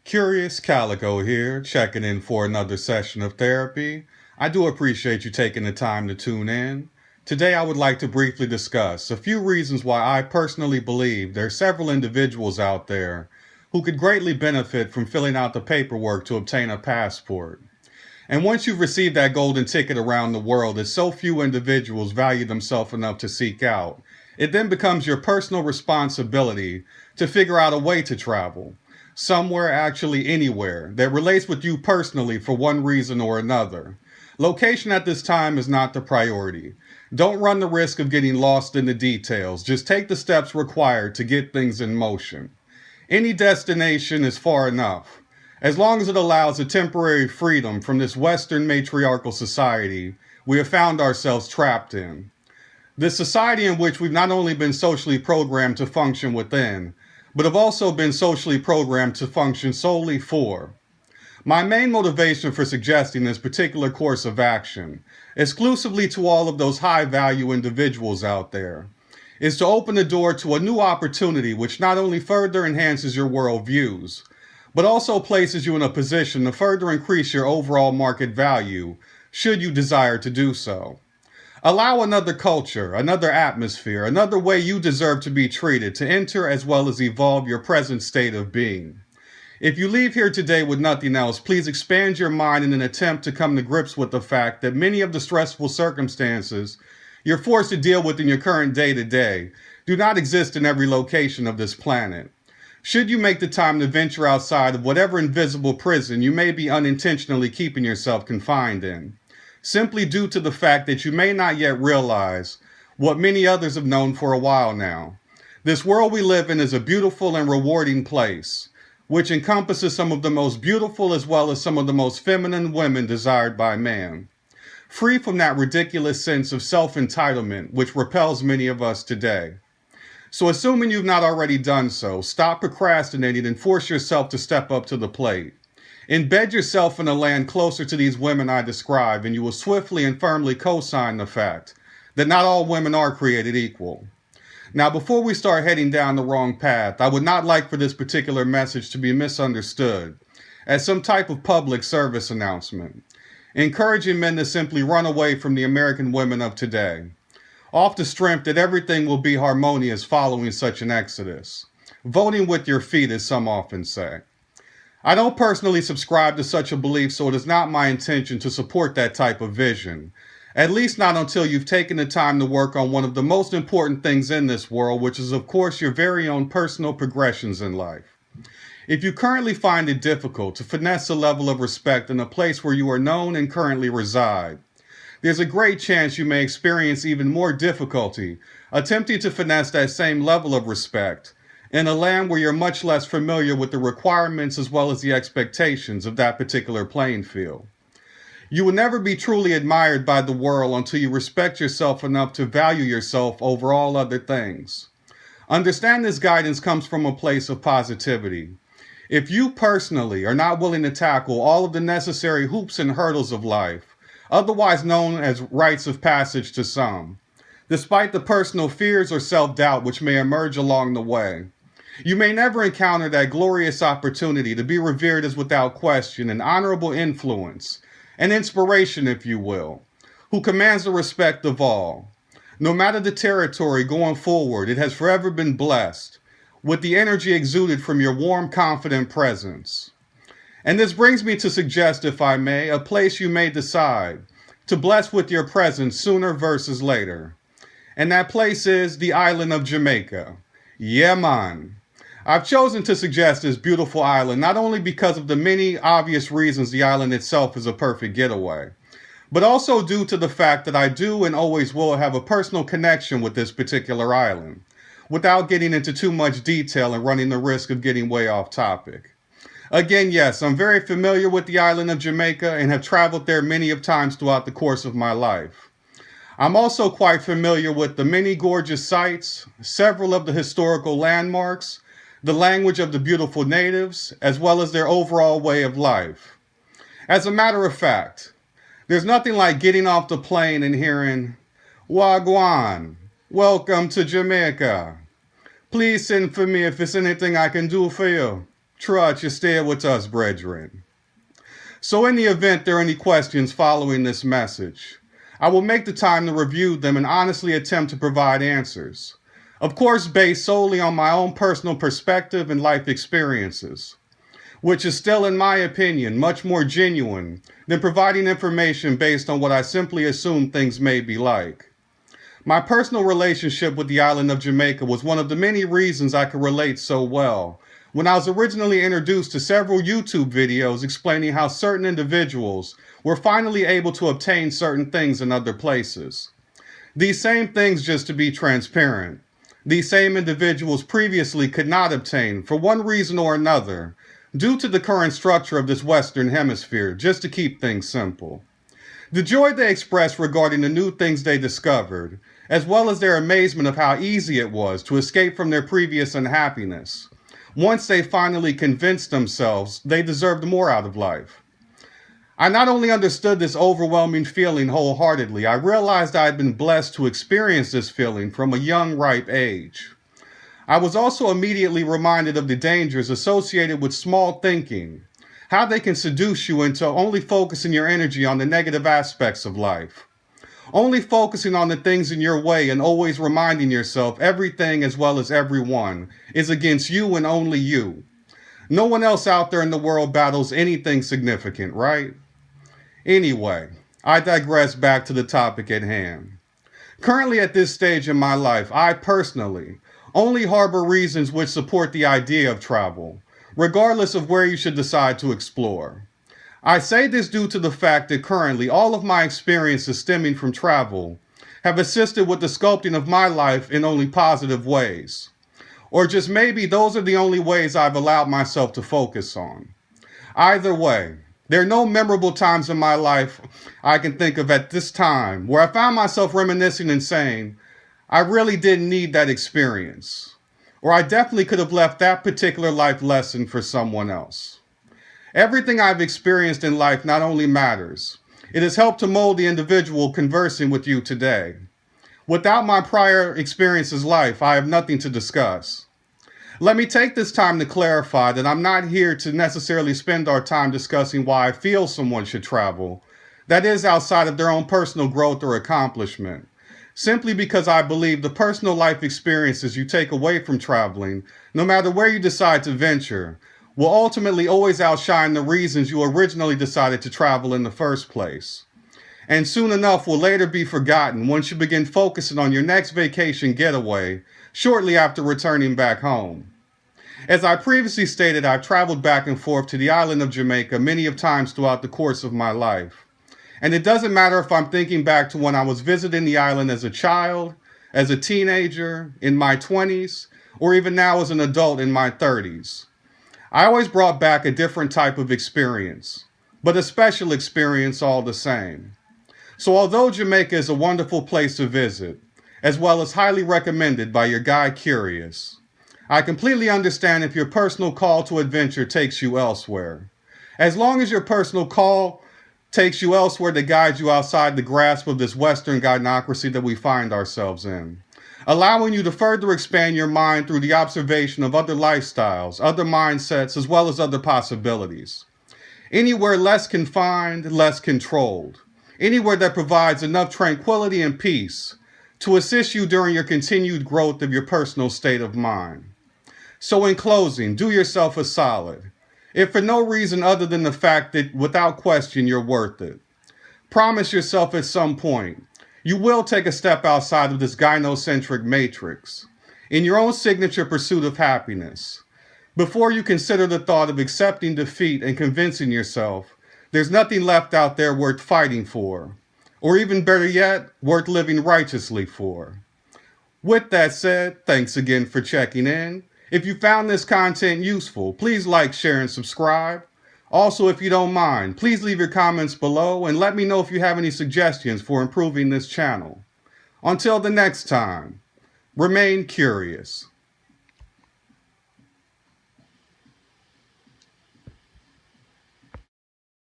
Curious Calico here, checking in for another session of therapy. I do appreciate you taking the time to tune in. Today I would like to briefly discuss a few reasons why I personally believe there are several individuals out there who could greatly benefit from filling out the paperwork to obtain a passport. And once you've received that golden ticket around the world that so few individuals value themselves enough to seek out, it then becomes your personal responsibility to figure out a way to travel, somewhere, actually anywhere, that relates with you personally for one reason or another. Location at this time is not the priority. Don't run the risk of getting lost in the details. Just take the steps required to get things in motion. Any destination is far enough, as long as it allows a temporary freedom from this Western matriarchal society we have found ourselves trapped in. This society in which we've not only been socially programmed to function within, but have also been socially programmed to function solely for. My main motivation for suggesting this particular course of action, exclusively to all of those high-value individuals out there, is to open the door to a new opportunity which not only further enhances your worldviews, but also places you in a position to further increase your overall market value, should you desire to do so. Allow another culture, another atmosphere, another way you deserve to be treated to enter as well as evolve your present state of being. If you leave here today with nothing else, please expand your mind in an attempt to come to grips with the fact that many of the stressful circumstances you're forced to deal with in your current day-to-day do not exist in every location of this planet. Should you make the time to venture outside of whatever invisible prison you may be unintentionally keeping yourself confined in, simply due to the fact that you may not yet realize what many others have known for a while now. This world we live in is a beautiful and rewarding place, which encompasses some of the most beautiful as well as some of the most feminine women desired by man. Free from that ridiculous sense of self-entitlement which repels many of us today. So assuming you've not already done so, stop procrastinating and force yourself to step up to the plate. Embed yourself in a land closer to these women I describe, and you will swiftly and firmly co-sign the fact that not all women are created equal. Now, before we start heading down the wrong path, I would not like for this particular message to be misunderstood as some type of public service announcement, encouraging men to simply run away from the American women of today, off the strength that everything will be harmonious following such an exodus. Voting with your feet, as some often say. I don't personally subscribe to such a belief, so it is not my intention to support that type of vision. At least not until you've taken the time to work on one of the most important things in this world, which is of course your very own personal progressions in life. If you currently find it difficult to finesse a level of respect in a place where you are known and currently reside, there's a great chance you may experience even more difficulty attempting to finesse that same level of respect in a land where you're much less familiar with the requirements as well as the expectations of that particular playing field. You will never be truly admired by the world until you respect yourself enough to value yourself over all other things. Understand this guidance comes from a place of positivity. If you personally are not willing to tackle all of the necessary hoops and hurdles of life, otherwise known as rites of passage to some, despite the personal fears or self-doubt which may emerge along the way, you may never encounter that glorious opportunity to be revered as without question an honorable influence, an inspiration if you will, who commands the respect of all. No matter the territory going forward, it has forever been blessed with the energy exuded from your warm, confident presence. And this brings me to suggest, if I may, a place you may decide to bless with your presence sooner versus later. And that place is the island of Jamaica. Yeah, man. I've chosen to suggest this beautiful island not only because of the many obvious reasons the island itself is a perfect getaway, but also due to the fact that I do and always will have a personal connection with this particular island, without getting into too much detail and running the risk of getting way off topic. Again, yes, I'm very familiar with the island of Jamaica and have traveled there many of times throughout the course of my life. I'm also quite familiar with the many gorgeous sights, several of the historical landmarks, the language of the beautiful natives, as well as their overall way of life. As a matter of fact, there's nothing like getting off the plane and hearing, "Wagwan, welcome to Jamaica. Please send for me if there's anything I can do for you." Trudge, you're still with us, brethren. So in the event there are any questions following this message, I will make the time to review them and honestly attempt to provide answers. Of course, based solely on my own personal perspective and life experiences, which is still, in my opinion, much more genuine than providing information based on what I simply assume things may be like. My personal relationship with the island of Jamaica was one of the many reasons I could relate so well when I was originally introduced to several YouTube videos explaining how certain individuals were finally able to obtain certain things in other places. These same things, just to be transparent, these same individuals previously could not obtain for one reason or another due to the current structure of this Western Hemisphere, just to keep things simple. The joy they expressed regarding the new things they discovered, as well as their amazement of how easy it was to escape from their previous unhappiness, once they finally convinced themselves they deserved more out of life. I not only understood this overwhelming feeling wholeheartedly, I realized I had been blessed to experience this feeling from a young, ripe age. I was also immediately reminded of the dangers associated with small thinking, how they can seduce you into only focusing your energy on the negative aspects of life, only focusing on the things in your way and always reminding yourself everything as well as everyone is against you and only you. No one else out there in the world battles anything significant, right? Anyway, I digress back to the topic at hand. Currently at this stage in my life, I personally only harbor reasons which support the idea of travel, regardless of where you should decide to explore. I say this due to the fact that currently all of my experiences stemming from travel have assisted with the sculpting of my life in only positive ways. Or just maybe those are the only ways I've allowed myself to focus on. Either way, there are no memorable times in my life I can think of at this time where I found myself reminiscing and saying, I really didn't need that experience. Or I definitely could have left that particular life lesson for someone else. Everything I've experienced in life not only matters, it has helped to mold the individual conversing with you today. Without my prior experiences' life, I have nothing to discuss. Let me take this time to clarify that I'm not here to necessarily spend our time discussing why I feel someone should travel, that is outside of their own personal growth or accomplishment, simply because I believe the personal life experiences you take away from traveling, no matter where you decide to venture, will ultimately always outshine the reasons you originally decided to travel in the first place. And soon enough will later be forgotten once you begin focusing on your next vacation getaway shortly after returning back home. As I previously stated, I've traveled back and forth to the island of Jamaica many of times throughout the course of my life. And it doesn't matter if I'm thinking back to when I was visiting the island as a child, as a teenager, in my 20s, or even now as an adult in my 30s. I always brought back a different type of experience, but a special experience all the same. So although Jamaica is a wonderful place to visit, as well as highly recommended by your guide Curious, I completely understand if your personal call to adventure takes you elsewhere. As long as your personal call takes you elsewhere to guide you outside the grasp of this Western gynocracy that we find ourselves in, allowing you to further expand your mind through the observation of other lifestyles, other mindsets, as well as other possibilities. Anywhere less confined, less controlled. Anywhere that provides enough tranquility and peace to assist you during your continued growth of your personal state of mind. So in closing, do yourself a solid, if for no reason other than the fact that without question you're worth it. Promise yourself at some point you will take a step outside of this gynocentric matrix in your own signature pursuit of happiness before you consider the thought of accepting defeat and convincing yourself there's nothing left out there worth fighting for, or even better yet, worth living righteously for. With that said, thanks again for checking in. If you found this content useful, please like, share, and subscribe. Also, if you don't mind, please leave your comments below and let me know if you have any suggestions for improving this channel. Until the next time, remain curious.